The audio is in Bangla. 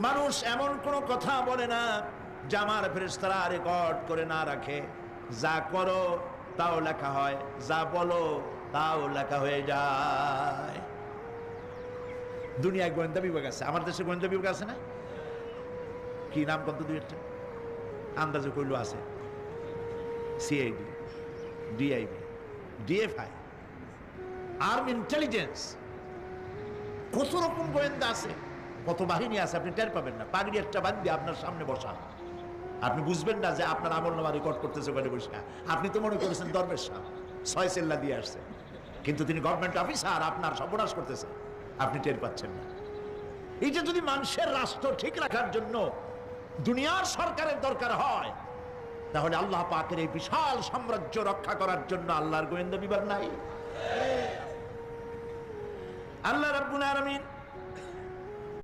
মানুষ এমন কোনো কথা বলে না যা আমার ফেরেশতারা রেকর্ড করে না রাখে। যা করো তাও লেখা হয়, যা বলো তাও লেখা হয়ে যায়। দুনিয়ায় গোয়েন্দা বিভাগ আছে, আমার দেশে গোয়েন্দা বিভাগ আছে না? কি নাম কত দুই একটা আন্দাজে কইলো আছে। CID, DIB, DFI, arm intelligence, কত রকম গোয়েন্দা আছে, কত বাহিনী আছে আপনি টের পাবেন না। পাগড়ি একটা বাদ দিয়ে আপনার সামনে বসা, আপনি বুঝবেন না যে আপনার আমলনামা রেকর্ড করতেছে ওখানে বসে। আপনি তো মনে করেছেন দরবেশ সাহেব 6 সেল্লা দিয়ে আসছে, কিন্তু তিনি গভর্নমেন্ট অফিসার, আপনার সর্বনাশ করতেছে, আপনি টের পাচ্ছেন না। এই যে যদি মানুষের রাষ্ট্র ঠিক রাখার জন্য দুনিয়ার সরকারের দরকার হয়, তাহলে আল্লাহ পাকের এই বিশাল সাম্রাজ্য রক্ষা করার জন্য আল্লাহর গোয়েন্দা বিভাগ নাই? আল্লাহ রাব্বুল আলামিন